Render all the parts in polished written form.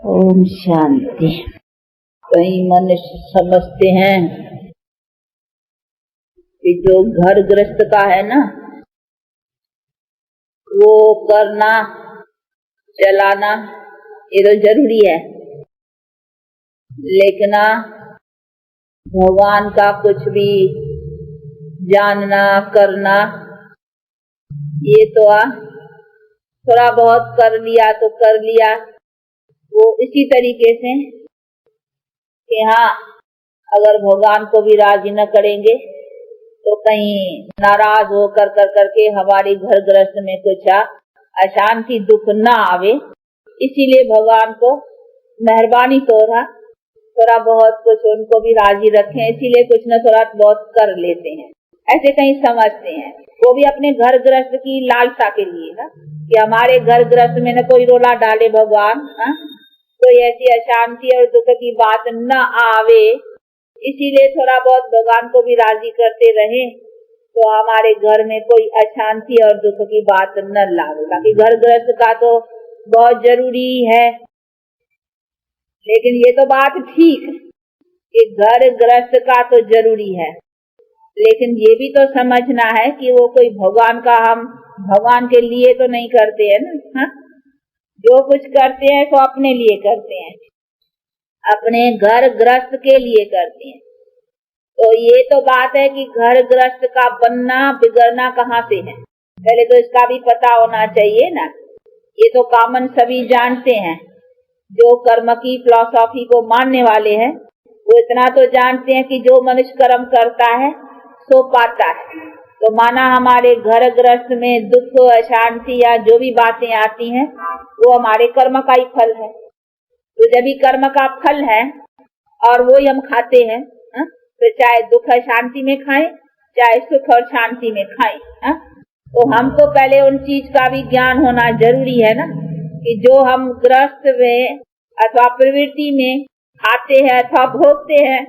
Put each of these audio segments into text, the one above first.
ओम शांति। कई मनुष्य समझते हैं कि जो घर गृहस्थ का है ना, वो करना चलाना ये तो जरूरी है, लेकिन भगवान का कुछ भी जानना करना ये तो थोड़ा बहुत कर लिया तो कर लिया, वो इसी तरीके से कि हाँ, अगर भगवान को भी राजी न करेंगे तो कहीं नाराज हो कर करके हमारी घर गृहस्थ में कुछ अशांति दुख न आवे, इसीलिए भगवान को मेहरबानी थोड़ा बहुत कुछ उनको भी राजी रखें, इसीलिए कुछ न थोड़ा बहुत कर लेते हैं, ऐसे कहीं समझते हैं। वो भी अपने घर गृहस्थ की लालसा के लिए ना, कि हमारे घर गृहस्थ में न कोई रोला डाले भगवान, कोई ऐसी अशांति और दुख की बात न आवे, इसीलिए थोड़ा बहुत भगवान को भी राजी करते रहे तो हमारे घर में कोई अशांति और दुख की बात न लावे। बाकी घर गृहस्थ का तो बहुत जरूरी है, लेकिन ये तो बात ठीक है कि घर गृहस्थ का तो जरूरी है, लेकिन ये भी तो समझना है कि वो कोई भगवान का, हम भगवान के लिए तो नहीं करते हैं ना। जो कुछ करते हैं तो अपने लिए करते हैं, अपने घर गृहस्थ के लिए करते हैं। तो ये तो बात है कि घर गृहस्थ का बनना बिगड़ना कहाँ से है, पहले तो इसका भी पता होना चाहिए ना। ये तो कॉमन सभी जानते हैं, जो कर्म की फिलॉसफी को मानने वाले हैं वो इतना तो जानते हैं कि जो मनुष्य कर्म करता है सो पाता है। तो माना हमारे घर गृहस्थ में दुख अशांति या जो भी बातें आती हैं वो हमारे कर्म का ही फल है। तो जब भी कर्म का फल है और वो ही हम खाते हैं, तो चाहे दुख शांति में खाएं चाहे सुख और शांति में खाएं, तो हमको पहले उन चीज का भी ज्ञान होना जरूरी है ना, कि जो हम गृहस्थ में अथवा प्रवृत्ति में खाते हैं अथवा भोगते हैं,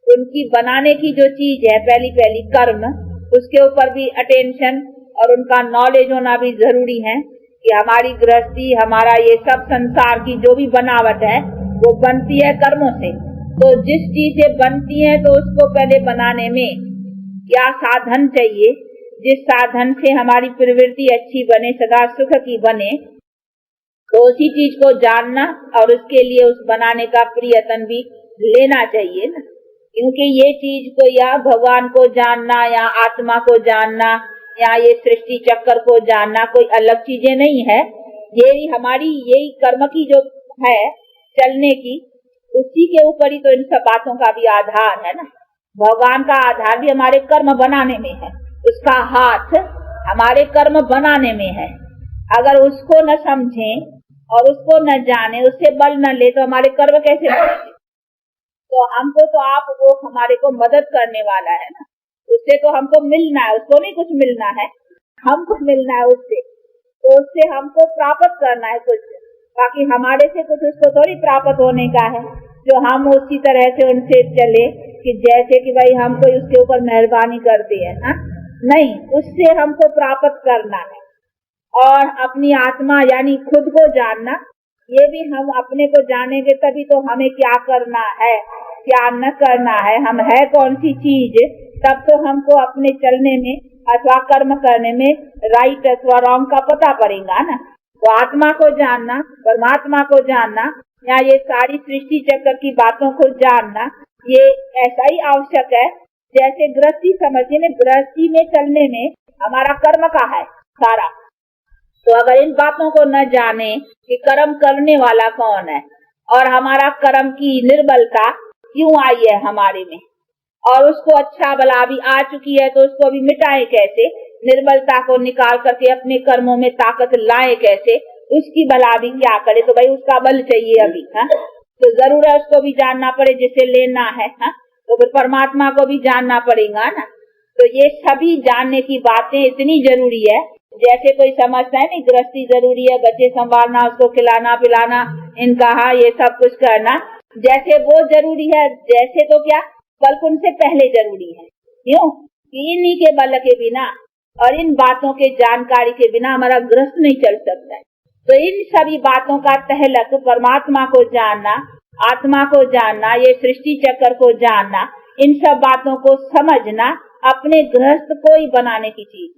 उनकी बनाने की जो चीज है पहली कर्म, उसके ऊपर भी अटेंशन और उनका नॉलेज होना भी जरूरी है कि हमारी गृहस्थी, हमारा ये सब संसार की जो भी बनावट है वो बनती है कर्मों से। तो जिस चीज से बनती है तो उसको पहले बनाने में क्या साधन चाहिए, जिस साधन से हमारी प्रवृत्ति अच्छी बने, सदा सुख की बने, तो उसी चीज को जानना और उसके लिए उस बनाने का प्रयत्न भी लेना चाहिए ना। क्योंकि ये चीज तो या भगवान को जानना या आत्मा को जानना या ये सृष्टि चक्र को जानना कोई अलग चीजें नहीं है, ये हमारी यही कर्म की जो है चलने की, उसी के ऊपर ही तो इन सब बातों का भी आधार है ना। भगवान का आधार भी हमारे कर्म बनाने में है, उसका हाथ हमारे कर्म बनाने में है। अगर उसको न समझें और उसको न जाने, उससे बल न ले तो हमारे कर्म कैसे बनेंगे। तो हमको तो आप वो हमारे को मदद करने वाला है ना, उससे तो हमको मिलना है, उसको नहीं कुछ मिलना है, हमको मिलना है उससे, तो उससे हमको प्राप्त करना है कुछ, बाकी हमारे से कुछ उसको थोड़ी प्राप्त होने का है जो हम उसी तरह से उनसे चले कि जैसे कि भाई हम कोई उसके ऊपर मेहरबानी करते हैं, नहीं, उससे हमको प्राप्त करना है। और अपनी आत्मा यानी खुद को जानना, ये भी हम अपने को जानेंगे तभी तो हमें क्या करना है क्या न करना है, हम है कौन सी चीज, तब तो हमको अपने चलने में अथवा कर्म करने में राइट अथवा रॉन्ग का पता पड़ेगा ना। तो आत्मा को जानना, परमात्मा को जानना या ये सारी सृष्टि चक्र की बातों को जानना, ये ऐसा ही आवश्यक है जैसे गृहस्थी समझिए, गृहस्थी में चलने में हमारा कर्म का है सारा। तो अगर इन बातों को न जाने कि कर्म करने वाला कौन है और हमारा कर्म की निर्बलता क्यों आई है हमारे में, और उसको अच्छा भला भी आ चुकी है तो उसको भी मिटाए कैसे, निर्बलता को निकाल करके अपने कर्मों में ताकत लाए कैसे, उसकी भला भी क्या करे। तो भाई उसका बल चाहिए अभी, तो जरूर है उसको भी जानना पड़े जिसे लेना है, तो फिर परमात्मा को भी जानना पड़ेगा ना। तो ये सभी जानने की बातें इतनी जरूरी है, जैसे कोई समझता है नहीं गृहस्थी जरूरी है, बच्चे संभालना, उसको खिलाना पिलाना, इनका ये सब कुछ करना, जैसे वो जरूरी है, जैसे तो क्या बल्कि उनसे पहले जरूरी है। क्यों? इन्हीं के बल के बिना और इन बातों के जानकारी के बिना हमारा गृहस्थ नहीं चल सकता है। तो इन सभी बातों का तहलक परमात्मा को जानना, आत्मा को जानना, ये सृष्टि चक्र को जानना, इन सब बातों को समझना अपने गृहस्थ को ही बनाने की चीज।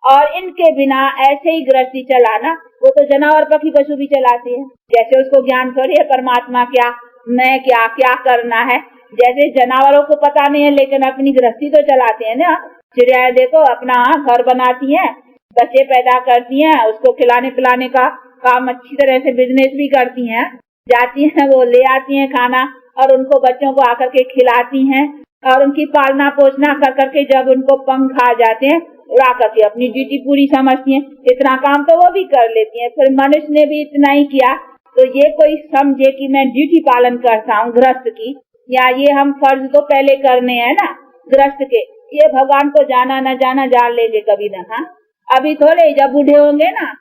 और इनके बिना ऐसे ही गृहस्थी चलाना, वो तो जानवर पक्षी पशु भी चलाते हैं। जैसे उसको ज्ञान थोड़ी है परमात्मा क्या, मैं क्या, क्या करना है। जैसे जानवरों को पता नहीं है लेकिन अपनी गृहस्थी तो चलाते हैं ना। चिड़िया देखो अपना घर बनाती हैं, बच्चे पैदा करती हैं, उसको खिलाने पिलाने का काम अच्छी तरह से बिजनेस भी करती हैं। जाती हैं वो ले आती हैं खाना और उनको बच्चों को आकर के खिलाती हैं और उनकी पालना पोषणा कर करके जब उनको पंख आ जाते हैं उड़ा करके अपनी ड्यूटी पूरी समझती हैं। इतना काम तो वो भी कर लेती हैं। फिर मनुष्य ने भी इतना ही किया। तो ये कोई समझे कि मैं ड्यूटी पालन करता हूँ गृहस्थ की, या ये हम फर्ज तो पहले करने हैं ना गृहस्थ के, ये भगवान को जाना न जाना जान लेंगे कभी न। हाँ, अभी थोड़े, जब बूढ़े होंगे ना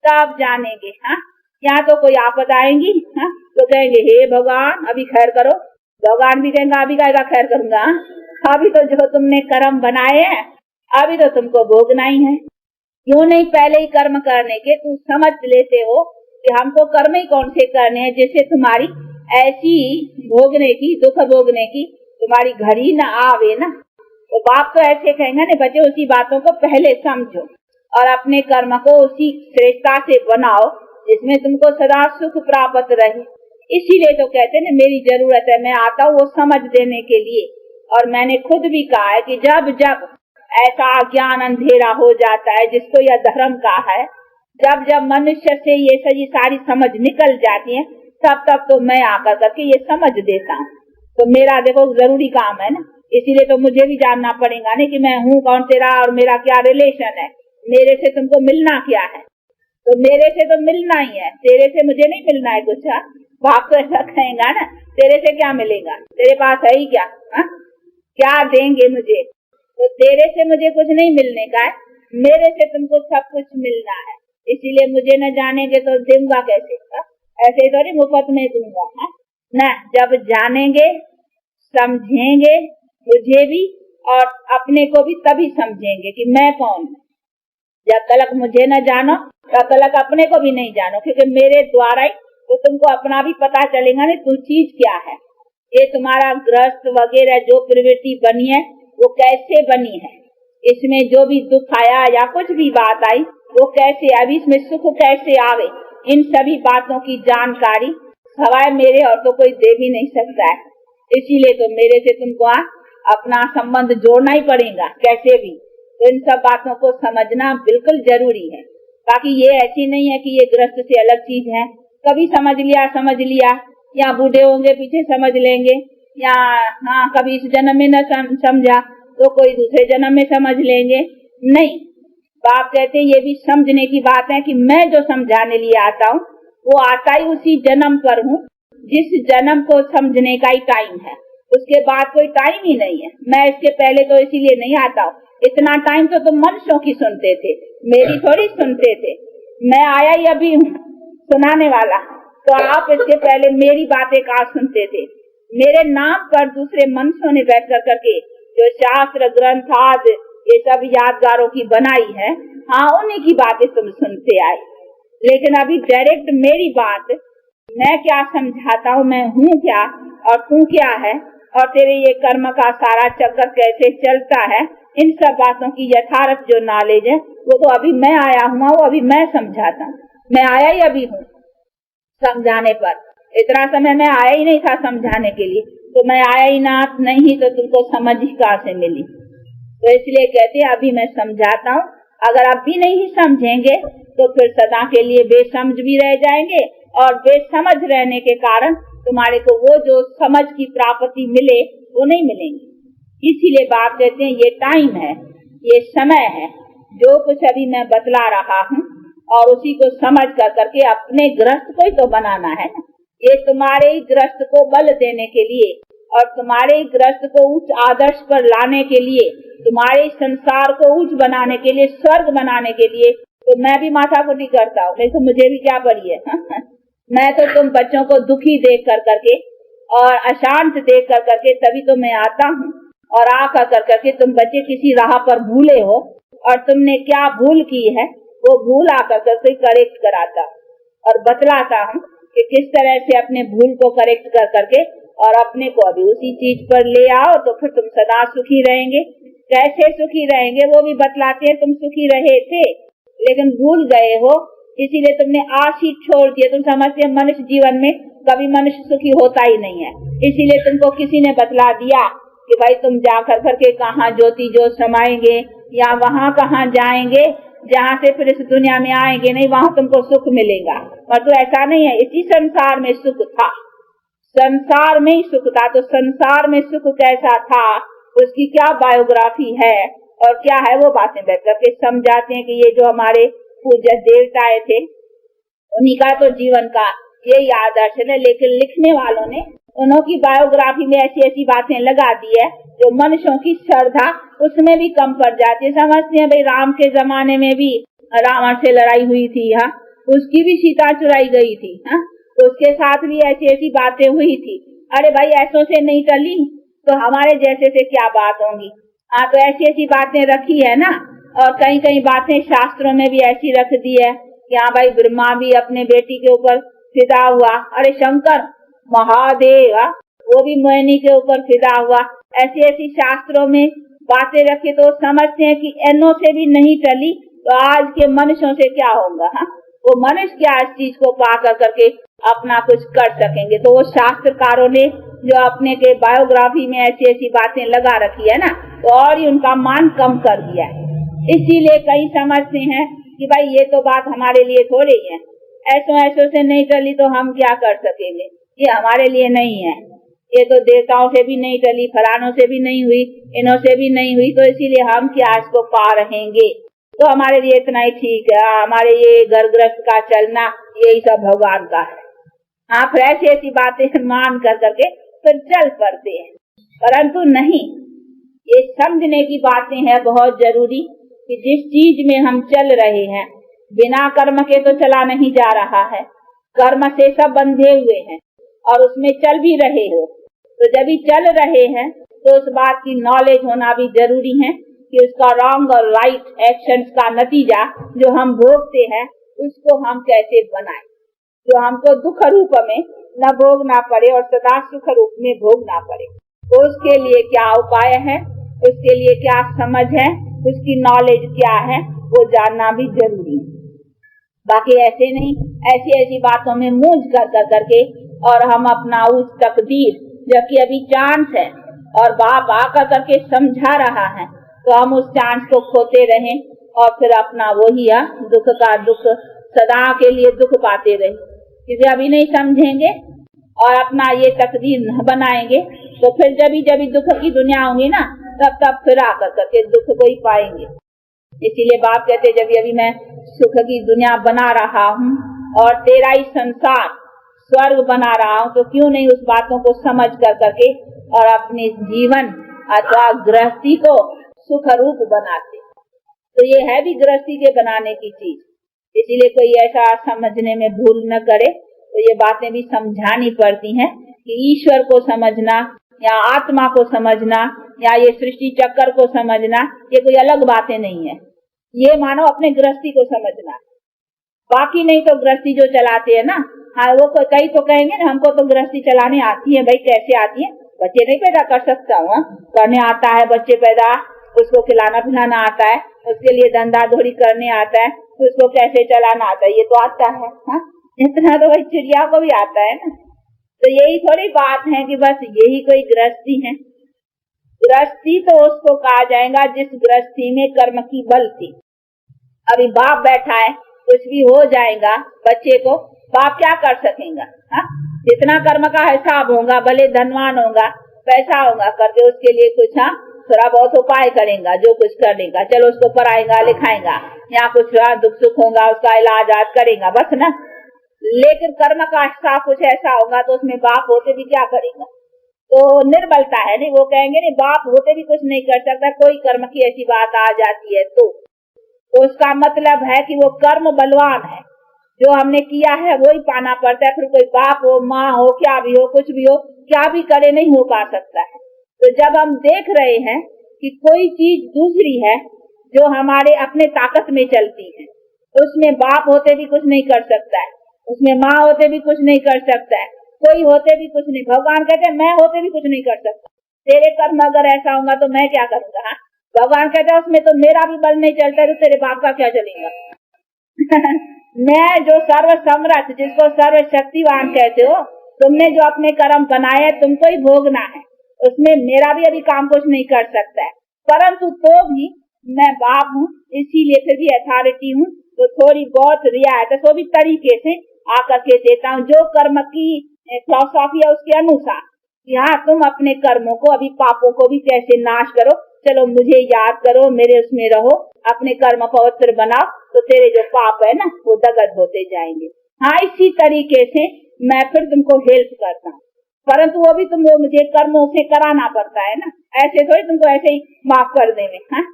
तब जानेंगे। हाँ, यहाँ तो कोई आफत आएंगी, हाँ, तो कहेंगे हे भगवान अभी खैर करो। भगवान भी कहेंगे अभी का खैर करूंगा, अभी तो जो तुमने कर्म बनाए हैं अभी तो तुमको भोगना ही है। क्यों नहीं पहले ही कर्म करने के तुम समझ लेते हो कि हमको कर्म ही कौन से करने हैं जिससे तुम्हारी ऐसी भोगने की, दुख भोगने की तुम्हारी घड़ी न आवे ना। तो बाप तो ऐसे कहेंगे ना बच्चे, उसी बातों को पहले समझो और अपने कर्म को उसी श्रेष्ठता से बनाओ जिसमें तुमको सदा सुख प्राप्त रहे। इसीलिए तो कहते हैं मेरी जरूरत है, मैं आता हूँ वो समझ देने के लिए। और मैंने खुद भी कहा है कि जब जब ऐसा ज्ञान अंधेरा हो जाता है जिसको यह धर्म का है, जब जब मनुष्य से ये सारी समझ निकल जाती है, तब तब तो मैं आकर करके ये समझ देता हूँ। तो मेरा देखो जरूरी काम है ना, इसीलिए तो मुझे भी जानना पड़ेगा ना कि मैं हूँ कौन तेरा और मेरा क्या रिलेशन है, मेरे से तुमको मिलना क्या है। तो मेरे से तो मिलना ही है, तेरे से मुझे नहीं मिलना है कुछ। बाप तो ऐसा कहेगा ना, तेरे से क्या मिलेगा, तेरे पास है ही क्या, क्या देंगे मुझे। तो तेरे से मुझे कुछ नहीं मिलने का है, मेरे से तुमको सब कुछ मिलना है। इसीलिए मुझे न जानेंगे तो दूंगा कैसे, ऐसे थोड़ी मुफ्त में दूंगा ना। जब जानेंगे समझेंगे मुझे भी और अपने को भी तभी समझेंगे कि मैं कौन। जब तक मुझे न जानो तब तक अपने को भी नहीं जानो, क्योंकि मेरे द्वारा ही तो तुमको अपना भी पता चलेगा नहीं तू चीज क्या है। ये तुम्हारा ग्रस्त वगैरह जो प्रवृत्ति बनी है वो कैसे बनी है, इसमें जो भी दुख आया या कुछ भी बात आई वो कैसे, अभी इसमें सुख कैसे आवे, इन सभी बातों की जानकारी सवाए मेरे और तो कोई दे भी नहीं सकता है। इसीलिए तो मेरे से तुमको अपना संबंध जोड़ना ही पड़ेगा कैसे भी। तो इन सब बातों को समझना बिल्कुल जरूरी है। बाकी ये ऐसी नहीं है कि ये ग्रस्त से अलग चीज है, कभी समझ लिया या बूढ़े होंगे पीछे समझ लेंगे, या हाँ कभी इस जन्म में न समझा तो कोई दूसरे जन्म में समझ लेंगे। नहीं, बाप कहते हैं ये भी समझने की बात है कि मैं जो समझाने लिए आता हूँ वो आता ही उसी जन्म पर हूँ जिस जन्म को समझने का ही टाइम है, उसके बाद कोई टाइम ही नहीं है। मैं इसके पहले तो इसीलिए नहीं आता हूँ। इतना टाइम तो तुम मनुष्यों की सुनते थे, मेरी थोड़ी सुनते थे। मैं आया ही अभी हूँ सुनाने वाला, तो आप इसके पहले मेरी बातें कहाँ सुनते थे। मेरे नाम पर दूसरे मनुष्यों ने बैठ कर करके जो शास्त्र ग्रंथ आदि ये सब यादगारों की बनाई है, हाँ उन्हीं की बातें तुम सुनते आए। लेकिन अभी डायरेक्ट मेरी बात, मैं क्या समझाता हूँ, मैं हूँ क्या और तू क्या है और तेरे ये कर्म का सारा चक्कर कैसे चलता है, इन सब बातों की यथार्थ जो नॉलेज है वो तो अभी मैं आया हूँ, वो अभी मैं समझाता हूँ। मैं आया ही अभी हूँ समझाने पर, इतना समय मैं आया ही नहीं था समझाने के लिए। तो मैं आया ही ना नहीं तो तुमको समझ ही कहाँ से मिली। तो इसलिए कहते हैं अभी मैं समझाता हूँ। अगर आप भी नहीं समझेंगे तो फिर सदा के लिए बेसमझ भी रह जाएंगे, और बेसमझ रहने के कारण तुम्हारे को वो जो समझ की प्राप्ति मिले वो नहीं मिलेंगी। इसीलिए बाप कहते हैं ये टाइम है, ये समय है, जो कुछ अभी मैं बतला रहा हूँ और उसी को समझ कर करके अपने गृहस्थ को ही तो बनाना है ना। ये तुम्हारे ही गृहस्थ को बल देने के लिए और तुम्हारे ही गृहस्थ को उच्च आदर्श पर लाने के लिए, तुम्हारे संसार को उच्च बनाने के लिए, स्वर्ग बनाने के लिए। तो मैं भी माथाकुटी करता हूँ, नहीं तो मुझे भी क्या पड़ी है। मैं तो तुम बच्चों को दुखी देख कर करके और अशांत देख कर करके तभी तो मैं आता हूँ, और आ कर करके तुम बच्चे किसी राह पर भूले हो और तुमने क्या भूल की है वो भूल आकर करके करेक्ट कराता हूँ। और बतलाता हूँ कि किस तरह से अपने भूल को करेक्ट कर करके और अपने को अभी उसी चीज पर ले आओ तो फिर तुम सदा सुखी रहेंगे। कैसे सुखी रहेंगे वो भी बतलाते हैं। तुम सुखी रहे थे लेकिन भूल गए हो, इसीलिए तुमने आस ही छोड़ दिया। तुम समझते मनुष्य जीवन में कभी मनुष्य सुखी होता ही नहीं है, इसीलिए तुमको किसी ने बतला दिया कि भाई तुम जा कर करके कहाँ ज्योति जो समाएंगे या वहाँ कहाँ जाएंगे जहाँ से फिर इस दुनिया में आएंगे नहीं, वहाँ तुमको सुख मिलेगा। पर तो ऐसा नहीं है, इसी संसार में सुख था, संसार में ही सुख था। तो संसार में सुख कैसा था, उसकी क्या बायोग्राफी है और क्या है, वो बातें बैठ करके समझाते हैं कि ये जो हमारे पूज्य देवताएं थे उन्हीं का तो जीवन का यही आदर्श है। लेकिन लिखने वालों ने उन्होंने बायोग्राफी में ऐसी ऐसी बातें लगा दी है जो मनुष्यों की श्रद्धा उसमें भी कम पड़ जाती है। समझते हैं भाई राम के जमाने में भी रावण से लड़ाई हुई थी, हाँ, उसकी भी सीता चुराई गई थी, हाँ, तो उसके साथ भी ऐसी ऐसी बातें हुई थी। अरे भाई ऐसों से नहीं टली तो हमारे जैसे से क्या बात होंगी। हाँ, तो ऐसी ऐसी बातें रखी है ना, और कई कई बातें शास्त्रों में भी ऐसी रख दी है कि हाँ भाई ब्रह्मा भी अपने बेटी के ऊपर फिदा हुआ, अरे शंकर महादेव वो भी मोहिनी के ऊपर फिदा हुआ। ऐसी ऐसी शास्त्रों में बातें रखी तो समझते हैं कि इनों से भी नहीं टली तो आज के मनुष्यों से क्या होगा। हाँ, वो मनुष्य क्या इस चीज को पा कर करके अपना कुछ कर सकेंगे। तो वो शास्त्रकारों ने जो अपने के बायोग्राफी में ऐसी ऐसी बातें लगा रखी है ना, तो और ही उनका मान कम कर दिया है। इसीलिए कई समझते हैं कि भाई ये तो बात हमारे लिए थोड़ी है, ऐसो ऐसो से नहीं टली तो हम क्या कर सकेंगे, ये हमारे लिए नहीं है, ये तो देवताओं से भी नहीं टली, फलानों से भी नहीं हुई, इन्हों से भी नहीं हुई, तो इसीलिए हम क्या इसको पा रहेंगे, तो हमारे लिए इतना ही ठीक है। हमारे ये घर गृहस्थ का चलना यही सब भगवान का है। हाँ, फिर ऐसी ऐसी बातें मान कर करके फिर चल पड़ते हैं, परंतु नहीं, ये समझने की बातें हैं बहुत जरूरी कि जिस चीज में हम चल रहे हैं बिना कर्म के तो चला नहीं जा रहा है, कर्म से सब बंधे हुए हैं और उसमें चल भी रहे हो। तो जब भी चल रहे हैं तो उस बात की नॉलेज होना भी जरूरी है कि उसका रॉन्ग और राइट एक्शंस का नतीजा जो हम भोगते हैं उसको हम कैसे बनाएं, जो हमको दुख रूप में न भोगना पड़े और सदा सुख रूप में भोगना पड़े। तो उसके लिए क्या उपाय है, उसके लिए क्या समझ है, उसकी नॉलेज क्या है, वो जानना भी जरूरी है। बाकी ऐसे नहीं, ऐसी ऐसी बातों में मूंझ कर करके और हम अपना उस तकदीर जबकि अभी चांस है और बाप आकर करके समझा रहा है तो हम उस चांस को खोते रहें और फिर अपना वही दुख का दुख सदा के लिए दुख पाते रहे। क्योंकि अभी नहीं समझेंगे और अपना ये तकदीर न बनाएंगे तो फिर जब दुख की दुनिया होगी ना तब फिर आकर करके दुख को ही पाएंगे। इसीलिए बाप कहते जब अभी मैं सुख की दुनिया बना रहा हूँ और तेरा ही संसार स्वर्ग बना रहा हूँ तो क्यों नहीं उस बातों को समझ कर करके और अपने जीवन अथवा गृहस्थी को सुख रूप बनाते। तो ये है भी गृहस्थी के बनाने की चीज, इसीलिए कोई ऐसा समझने में भूल न करे। तो ये बातें भी समझानी पड़ती हैं कि ईश्वर को समझना या आत्मा को समझना या ये सृष्टि चक्र को समझना ये कोई अलग बातें नहीं है, ये मानो अपने गृहस्थी को समझना। बाकी नहीं तो गृहस्थी जो चलाते हैं ना, हाँ वो कई तो कहेंगे ना हमको तो गृहस्थी चलाने आती है। भाई कैसे आती है, बच्चे नहीं पैदा कर सकता हूँ, करने आता है बच्चे पैदा, उसको खिलाना पिलाना आता है, उसके लिए धंधा धोड़ी करने आता है, उसको कैसे चलाना आता है ये तो आता है। हाँ, इतना तो भाई चिड़िया को भी आता है ना। तो यही थोड़ी बात है कि बस यही कोई गृहस्थी है। गृहस्थी तो उसको कहा जाएगा जिस गृहस्थी में कर्म की बल थी। अभी बाप बैठा है, कुछ भी हो जाएगा बच्चे को, बाप क्या कर सकेगा। हाँ, जितना कर्म का हिसाब होगा, भले धनवान होगा, पैसा होगा, करके उसके लिए कुछ थोड़ा बहुत उपाय करेगा, जो कुछ करेगा, चलो उसको पढ़ाएगा लिखाएगा, या कुछ दुख सुख होगा उसका इलाज आज करेगा, बस ना। लेकिन कर्म का हिसाब कुछ ऐसा होगा तो उसमें बाप होते भी क्या करेगा, तो निर्बलता है। नहीं, वो कहेंगे नहीं बाप होते भी कुछ नहीं कर सकता, कोई कर्म की ऐसी बात आ जाती है तो उसका मतलब है कि वो कर्म बलवान है, जो हमने किया है वो ही पाना पड़ता है। फिर कोई बाप हो, माँ हो, क्या भी हो, कुछ भी हो, क्या भी करे नहीं हो पा सकता है। तो जब हम देख रहे हैं कि कोई चीज दूसरी है जो हमारे अपने ताकत में चलती है, तो उसमें बाप होते भी कुछ नहीं कर सकता है। उसमें माँ होते भी कुछ नहीं कर सकता है, कोई होते भी कुछ नहीं। भगवान कहते हैं मैं होते भी कुछ नहीं कर सकता, तेरे कर्म अगर ऐसा होगा तो मैं क्या करूंगा। हाँ? भगवान कहते हैं उसमें तो मेरा भी बल नहीं चलता, तो तेरे बाप का क्या चलेगा। मैं जो सर्व समर्थ, जिसको सर्व शक्तिवान कहते हो, तुमने जो अपने कर्म बनाए तुमको ही भोगना है, उसमें मेरा भी अभी काम कुछ नहीं कर सकता है। परंतु तो भी मैं बाप हूँ, इसीलिए फिर भी अथॉरिटी हूँ, तो थोड़ी बहुत रियायत तो भी तरीके से आकर के देता हूँ, जो कर्म की फिलॉसफी है उसके अनुसार। यहाँ तुम अपने कर्मों को, अभी पापों को भी कैसे नाश करो, चलो मुझे याद करो, मेरे उसमें रहो, अपने कर्म पवित्र बनाओ, तो तेरे जो पाप है ना वो दगद होते जाएंगे। हाँ, इसी तरीके से मैं फिर तुमको हेल्प करता हूँ, परंतु वो भी तुमको मुझे कर्मों से कराना पड़ता है ना, ऐसे थोड़ी तुमको ऐसे ही माफ कर देंगे। हाँ,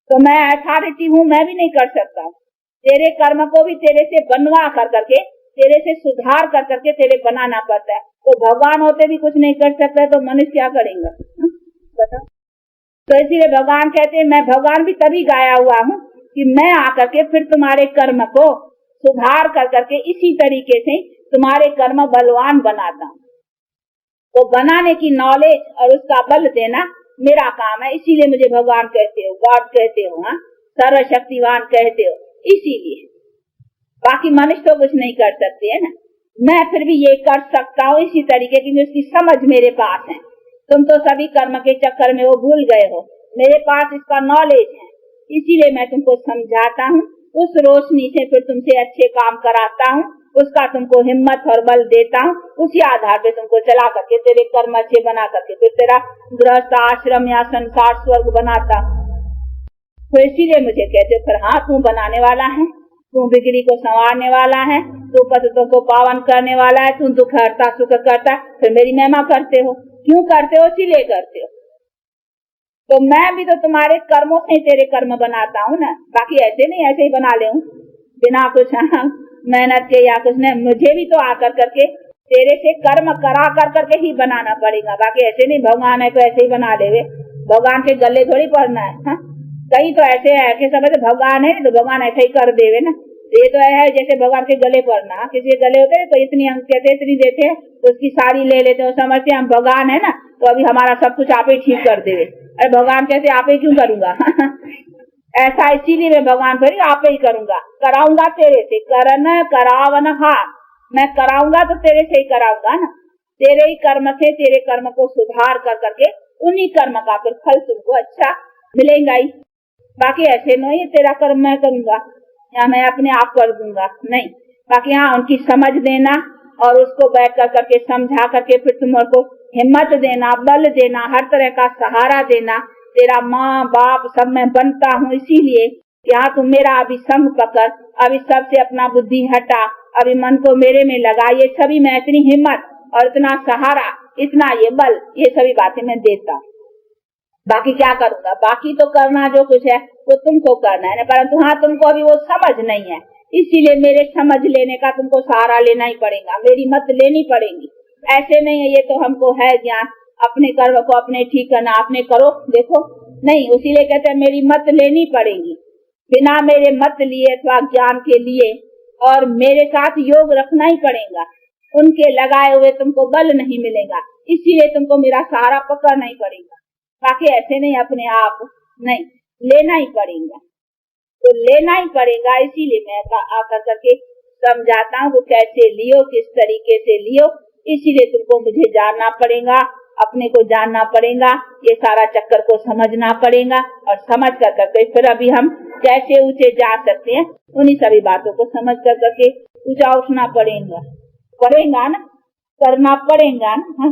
तो मैं अथॉरिटी हूँ, मैं भी नहीं कर सकता हूँ। तेरे कर्म को भी तेरे से बनवा कर करके, तेरे से सुधार कर करके तेरे बनाना पड़ता है। तो भगवान होते भी कुछ नहीं कर सकता, तो मनुष्य क्या करेंगे बताओ। तो इसीलिए भगवान कहते हैं, मैं भगवान भी तभी गाया हुआ हूँ कि मैं आकर के फिर तुम्हारे कर्म को सुधार कर करके इसी तरीके से तुम्हारे कर्म बलवान बनाता हूँ। तो बनाने की नॉलेज और उसका बल देना मेरा काम है, इसीलिए मुझे भगवान कहते हो, गॉड कहते हो, हाँ, सर्वशक्तिवान कहते हो, इसीलिए। बाकी मनुष्य तो कुछ नहीं कर सकते है ना, मैं फिर भी ये कर सकता हूँ इसी तरीके की, उसकी समझ मेरे पास है। तुम तो सभी कर्म के चक्कर में वो भूल गए हो, मेरे पास इसका नॉलेज है, इसीलिए मैं तुमको समझाता हूँ, उस रोशनी से फिर तुमसे अच्छे काम कराता हूँ, उसका तुमको हिम्मत और बल देता हूँ, उसी आधार पे तुमको चला करके तेरे कर्म अच्छे बना करके फिर तेरा गृहस्थ आश्रम या संसार स्वर्ग बनाता हूँ। तो इसीलिए मुझे कहते फिर हाँ, तू बनाने वाला है, तू बिगड़ी को संवारने वाला है, तू पतितों को पावन करने वाला है, तू दुख हरता सुख करता, फिर मेरी महिमा करते हो। क्यों करते हो? इसीलिए करते हो। तो मैं भी तो तुम्हारे कर्मों से तेरे कर्म बनाता हूँ ना, बाकी ऐसे नहीं ऐसे ही बना ले बिना कुछ मेहनत के या कुछ नहीं, मुझे भी तो आकर करके तेरे से कर्म करा कर करके ही बनाना पड़ेगा, बाकी ऐसे नहीं भगवान है तो ऐसे ही बना ले। भगवान के गले थोड़ी पड़ना है। हाँ? कई तो ऐसे है कि समझ भगवान है तो भगवान ऐसे ही कर देवे ना, ये तो है जैसे भगवान के गले पड़ना। किसी के गले होते तो इतनी हम कहते इतनी देते हैं तो उसकी साड़ी ले लेते हो, समझते हम भगवान है ना तो अभी हमारा सब कुछ आप ही ठीक कर देवे। अरे भगवान कहते आप ही क्यों करूंगा ऐसा, इसीलिए मैं भगवान फिर आप ही करूंगा, कराऊंगा तेरे से, करन करावन हाथ, मैं कराऊंगा तो तेरे से ही कराऊंगा ना, तेरे ही कर्म से तेरे कर्म को सुधार कर करके उन्हीं कर्म का फिर फल तुमको अच्छा मिलेगा ही। बाकी ऐसे नहीं तेरा कर्म मैं करूंगा या मैं अपने आप कर दूंगा, नहीं। बाकी हाँ, उनकी समझ देना और उसको बैठ कर करके समझा करके फिर तुमको हिम्मत देना, बल देना, हर तरह का सहारा देना। तेरा माँ बाप सब मैं बनता हूँ, इसीलिए यहाँ तुम मेरा अभी संग पकड़, अभी सबसे अपना बुद्धि हटा, अभी मन को मेरे में लगा, ये सभी मैं इतनी हिम्मत और इतना सहारा, इतना ये बल, ये सभी बातें मैं देता हूँ। बाकी क्या करूंगा, बाकी तो करना जो कुछ है वो तुमको करना है, परंतु हाँ तुमको अभी वो समझ नहीं है, इसीलिए मेरे समझ लेने का तुमको सहारा लेना ही पड़ेगा, मेरी मत लेनी पड़ेगी। ऐसे नहीं है ये तो हमको है ज्ञान, अपने कर्म को अपने ठीक करना, अपने करो देखो, नहीं, इसीलिए कहते हैं मेरी मत लेनी पड़ेगी। बिना मेरे मत लिए अथवा ज्ञान के लिए और मेरे साथ योग रखना ही पड़ेगा, उनके लगाए हुए तुमको बल नहीं मिलेगा, इसीलिए तुमको मेरा सहारा पकड़ना ही पड़ेगा। बाकी ऐसे नहीं अपने आप नहीं, लेना ही पड़ेगा, तो लेना ही पड़ेगा। इसीलिए मैं आकर करके समझाता हूँ कैसे लियो, किस तरीके से लियो, इसीलिए तुमको मुझे जानना पड़ेगा, अपने को जानना पड़ेगा, ये सारा चक्कर को समझना पड़ेगा, और समझ कर करके फिर अभी हम कैसे ऊंचे जा सकते हैं, उन्हीं सभी बातों को समझ कर करके ऊंचा उठना पड़ेगा ना, करना पड़ेगा ना। हाँ?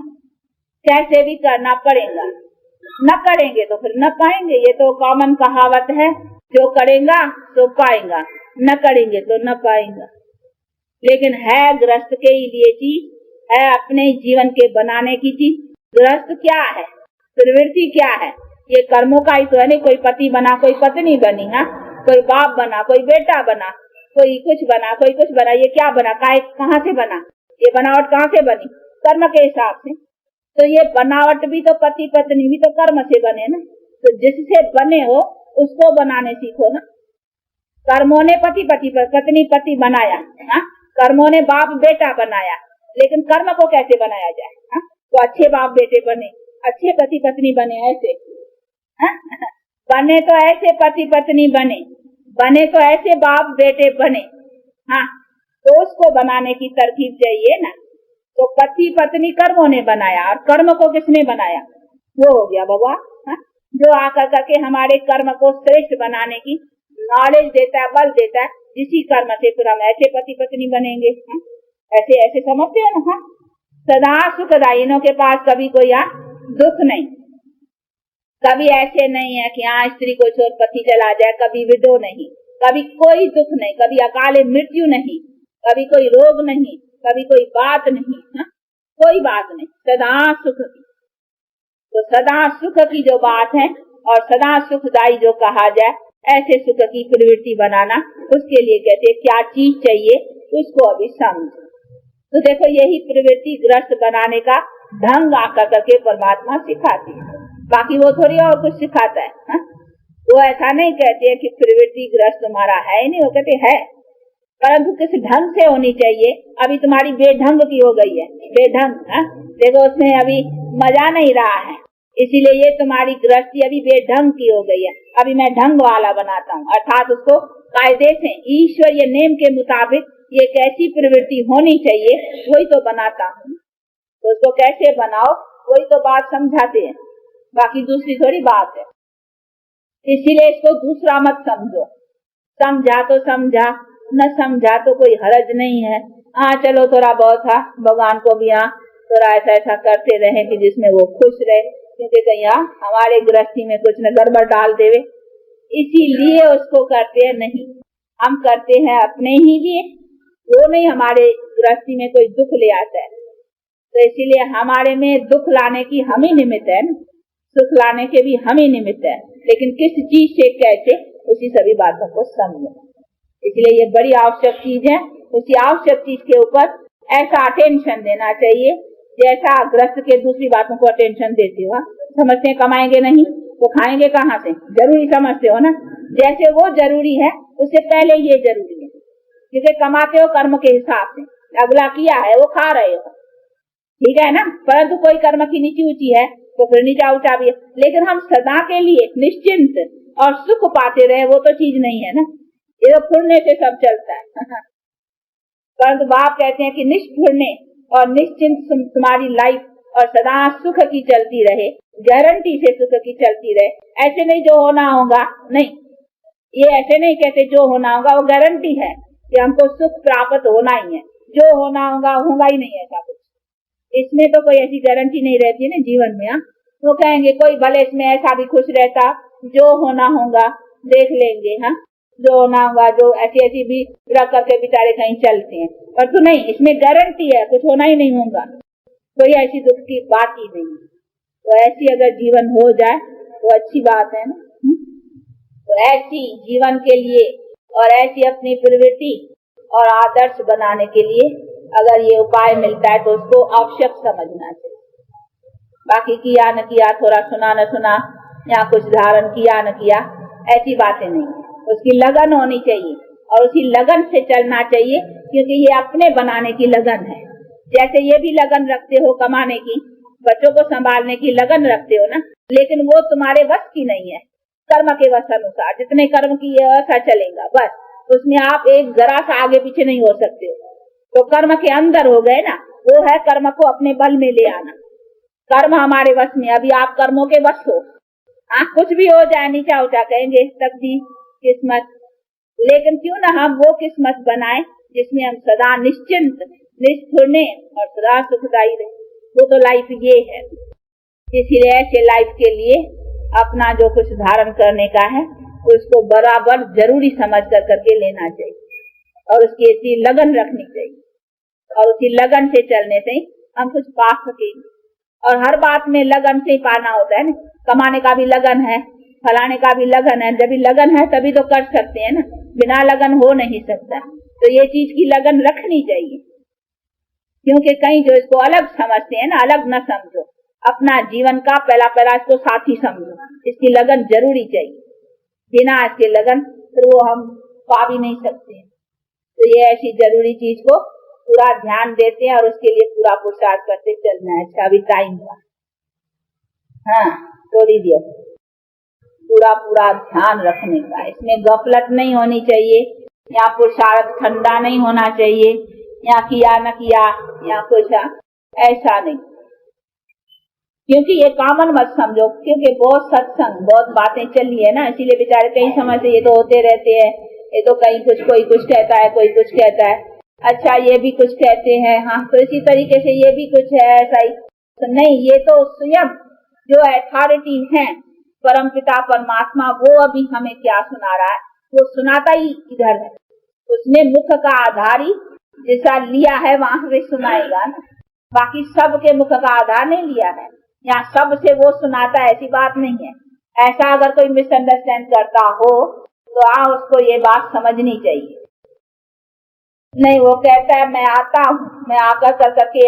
कैसे भी करना पड़ेगा, न करेंगे तो फिर न पाएंगे, ये तो कॉमन कहावत है, जो करेगा तो पाएगा, न करेंगे तो न पाएगा। लेकिन है गृहस्थ के लिए चीज, है अपने जीवन के बनाने की चीज। गृहस्थ क्या है, प्रवृत्ति क्या है, ये कर्मों का ही तो है। नहीं कोई पति बना, कोई पत्नी बनी, हाँ, कोई बाप बना, कोई बेटा बना, कोई कुछ बना, कोई कुछ बना, ये क्या बना, कहाँ से बना, ये बनावट कहाँ से बनी, कर्म के हिसाब से। तो ये बनावट भी तो पति पत्नी भी तो कर्म से बने ना, तो जिससे बने हो उसको बनाने सीखो ना। कर्मों ने पति पत्नी बनाया, हाँ, कर्मों ने बाप बेटा बनाया, लेकिन कर्म को कैसे बनाया जाए? हा? तो अच्छे बाप बेटे बने, अच्छे पति पत्नी बने, ऐसे हा? बने तो ऐसे पति पत्नी बने, बने तो ऐसे बाप बेटे बने। हाँ, तो उसको बनाने की तरकीब चाहिए ना। तो पति पत्नी कर्मों ने बनाया, और कर्म को किसने बनाया? वो हो गया भगवान, जो आकर करके हमारे कर्म को श्रेष्ठ बनाने की नॉलेज देता है, बल देता है। जिसी कर्म से फिर हम ऐसे पति पत्नी बनेंगे। ऐसे ऐसे समझते हो ना। सदा सुखदायिनों के पास कभी कोई दुख नहीं, कभी ऐसे नहीं है कि हाँ स्त्री को छोड़ पति चला जाए, कभी विधो नहीं, कभी कोई दुख नहीं, कभी अकाले मृत्यु नहीं, कभी कोई रोग नहीं, कभी कोई बात नहीं। कोई बात नहीं, सदा सुख की। तो सदा सुख की जो बात है और सदा सुखदायी जो कहा जाए, ऐसे सुख की प्रवृत्ति बनाना, उसके लिए कहते क्या चीज चाहिए उसको अभी समझो। तो देखो यही प्रवृत्ति ग्रस्त बनाने का ढंग आकर करके परमात्मा सिखाती है, बाकी वो थोड़ी और कुछ सिखाता है। वो ऐसा नहीं कहते हैं कि प्रवृत्ति ग्रस्त तुम्हारा है ही नहीं, वो कहते है, परंतु किस ढंग से होनी चाहिए। अभी तुम्हारी बेढंग की हो गई है, बेढंग। देखो उसमें अभी मजा नहीं रहा है, इसीलिए ये तुम्हारी गृहस्थी अभी बेढंग की हो गई है। अभी मैं ढंग वाला बनाता हूँ, अर्थात उसको कायदे से ईश्वरीय नेम के मुताबिक ये कैसी प्रवृत्ति होनी चाहिए वही तो बनाता हूँ। तो उसको कैसे बनाओ वही तो बात समझाते हैं, बाकी दूसरी थोड़ी बात है। इसीलिए इसको दूसरा मत समझो, समझा तो समझा, न समझा तो कोई हरज नहीं है। चलो थोड़ा बहुत भगवान को भी थोड़ा ऐसा ऐसा करते रहे कि जिसमें वो खुश रहे, क्योंकि कहीं हमारे गृहस्थी में कुछ न गड़बड़ डाल देवे, इसीलिए उसको करते हैं। नहीं, हम करते हैं अपने ही लिए, वो नहीं हमारे गृहस्थी में कोई दुख ले आता है। तो इसीलिए हमारे में दुख लाने की हम ही निमित्त है न, सुख लाने के भी हम ही निमित्त है, लेकिन किस चीज से कैसे उसी सभी बातों को समझो। इसलिए ये बड़ी आवश्यक चीज है। उसी आवश्यक चीज के ऊपर ऐसा अटेंशन देना चाहिए जैसा ग्रस्त के दूसरी बातों को अटेंशन देते हो। समझते हैं कमाएंगे नहीं तो खाएंगे कहाँ से, जरूरी समझते हो ना। जैसे वो जरूरी है उससे पहले ये जरूरी है, क्योंकि कमाते हो कर्म के हिसाब से, अगला किया है वो खा रहे हो, ठीक है ना। परंतु कोई कर्म की नीची ऊंची है तो फिर नीचा ऊंचा भी है, लेकिन हम सदा के लिए निश्चिंत और सुख पाते रहे वो तो चीज नहीं है ना। ये तो फुरने से सब चलता है। परंतु बाप कहते हैं कि निष्फुरने और निश्चिंत तुम्हारी लाइफ और सदा सुख की चलती रहे, गारंटी से सुख की चलती रहे। ऐसे नहीं जो होना होगा, नहीं, ये ऐसे नहीं कहते जो होना होगा, वो गारंटी है कि हमको सुख प्राप्त होना ही है। जो होना होगा होगा ही नहीं, ऐसा कुछ इसमें तो कोई ऐसी गारंटी नहीं रहती है ना जीवन में। वो कहेंगे कोई भले इसमें ऐसा भी खुश रहता, जो होना होगा देख लेंगे, जो होना होगा, जो ऐसी ऐसी भी रख करके बेचारे कहीं चलते हैं, पर तो नहीं, इसमें गारंटी है कुछ होना ही नहीं होगा, कोई ऐसी दुख की बात ही नहीं। तो ऐसी अगर जीवन हो जाए तो अच्छी बात है ना। तो ऐसी जीवन के लिए और ऐसी अपनी प्रवृत्ति और आदर्श बनाने के लिए अगर ये उपाय मिलता है तो उसको आवश्यक समझना चाहिए। बाकी किया न किया, थोड़ा सुना न सुना, या कुछ धारण किया न किया, ऐसी बातें नहीं। उसकी लगन होनी चाहिए और उसी लगन से चलना चाहिए, क्योंकि ये अपने बनाने की लगन है। जैसे ये भी लगन रखते हो कमाने की, बच्चों को संभालने की लगन रखते हो ना, लेकिन वो तुम्हारे बस की नहीं है। कर्म के वश अनुसार जितने कर्म की ऐसा चलेगा, बस उसमें आप एक जरा सा आगे पीछे नहीं हो सकते हो। तो कर्म के अंदर हो गए ना, वो है कर्म को अपने बल में ले आना। कर्म हमारे वश में, अभी आप कर्मों के वश हो। कुछ भी हो जाए, नीचा ऊंचा कहेंगे तकदीर, किस्मत, लेकिन क्यों ना हम वो किस्मत बनाए जिसमें हम सदा निश्चिंत, निष्ठुरने और सदा सुखदायी रहे। वो तो लाइफ ये है। इसीलिए ऐसे लाइफ के लिए अपना जो कुछ धारण करने का है उसको बराबर जरूरी समझ कर करके लेना चाहिए और उसकी इतनी लगन रखनी चाहिए, और उसी लगन से चलने से हम कुछ पा सकेंगे। और हर बात में लगन से ही पाना होता है ना। कमाने का भी लगन है, फलाने का भी लगन है। जब भी लगन है तभी तो कर सकते हैं ना, बिना लगन हो नहीं सकता। तो ये चीज की लगन रखनी चाहिए, क्योंकि कहीं जो इसको अलग समझते हैं ना, अलग न समझो। अपना जीवन का पहला इसको साथी समझो। इसकी लगन जरूरी चाहिए, बिना इसके लगन फिर वो हम पा भी नहीं सकते। तो ये ऐसी जरूरी चीज को पूरा ध्यान देते हैं और उसके लिए पूरा पुरुषार्थ करते चलना है। अच्छा, अभी टाइम हुआ, हाँ थोड़ी देर, पूरा ध्यान रखने का, इसमें गफलत नहीं होनी चाहिए, या पुरुषार्थ ठंडा नहीं होना चाहिए, या किया न किया या कुछ ऐसा नहीं, क्योंकि ये कॉमन मत समझो, क्योंकि बहुत सत्संग बहुत बातें चली है ना, इसीलिए बेचारे कई समय से ये तो होते रहते हैं, ये तो कहीं कुछ कोई कुछ कहता है, कोई कुछ कहता है, अच्छा ये भी कुछ कहते हैं, हाँ तो इसी तरीके से ये भी कुछ है ऐसा ही, तो नहीं, ये तो स्वयं जो अथॉरिटी है परमपिता परमात्मा, वो अभी हमें क्या सुना रहा है, वो सुनाता ही इधर है, उसने मुख का आधार ही जैसा लिया है वहां से सुनाएगा ना, बाकी सबके मुख का आधार नहीं लिया है, यहाँ सब से वो सुनाता है ऐसी बात नहीं है। ऐसा अगर कोई मिसअंडरस्टैंड करता हो तो उसको ये बात समझनी चाहिए। नहीं, वो कहता है मैं आता हूँ, मैं आकर करके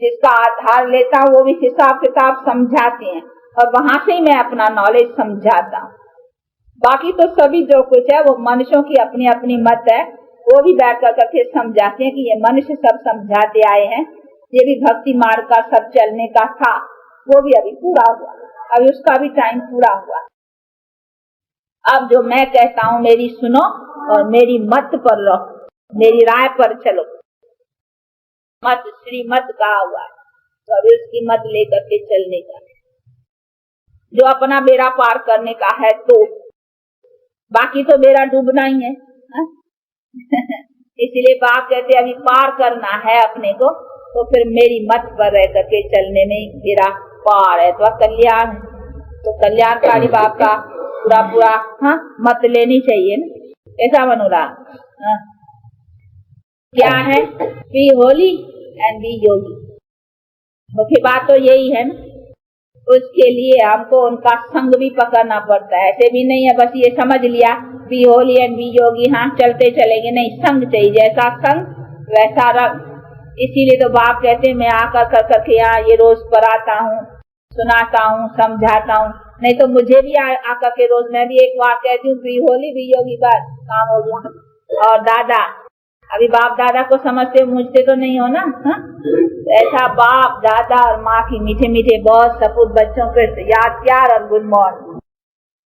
जिसका आधार लेता हूँ वो भी हिसाब किताब समझाते हैं और वहां से ही मैं अपना नॉलेज समझाता हूँ। बाकी तो सभी जो कुछ है वो मनुष्यों की अपनी अपनी मत है, वो भी बैठ करके समझाते हैं कि ये मनुष्य सब समझाते आए हैं, ये भी भक्ति मार्ग का सब चलने का था, वो भी अभी पूरा हुआ, अभी उसका भी टाइम पूरा हुआ। अब जो मैं कहता हूँ मेरी सुनो और मेरी मत पर रहो, मेरी राय पर चलो, मत श्रीमत कहा हुआ है, तो अभी उसकी मत लेकर के चलने का, जो अपना बेड़ा पार करने का है, तो बाकी तो बेड़ा डूबना ही है, इसीलिए बाप कहते अभी पार करना है अपने को, तो फिर मेरी मत पर रह करके चलने में बेड़ा पार है, तो कल्याण, तो कल्याणकारी बाप का पूरा हाँ मत लेनी चाहिए ना, ऐसा मनोरा। क्या है, बी होली एंड बी योगी, मुख्य बात तो यही है ना, उसके लिए हमको उनका संग भी पकड़ना पड़ता है, ऐसे भी नहीं है बस ये समझ लिया बी होली एंड बी योगी, हाँ चलते चलेंगे, नहीं, संग चाहिए, जैसा संग वैसा रंग। इसीलिए तो बाप कहते हैं मैं आकर करके यहाँ ये रोज पढ़ाता हूँ, सुनाता हूँ, समझाता हूँ, नहीं तो मुझे भी आकर के रोज मैं भी एक बार कहती हूँ बी होली बी योगी, बस काम हो गया। और दादा, अभी बाप दादा को समझते मुझते तो नहीं हो ना, हाँ? ऐसा बाप दादा और माँ की मीठे मीठे बहुत सपूत बच्चों पे याद प्यार और गुड मॉर्निंग।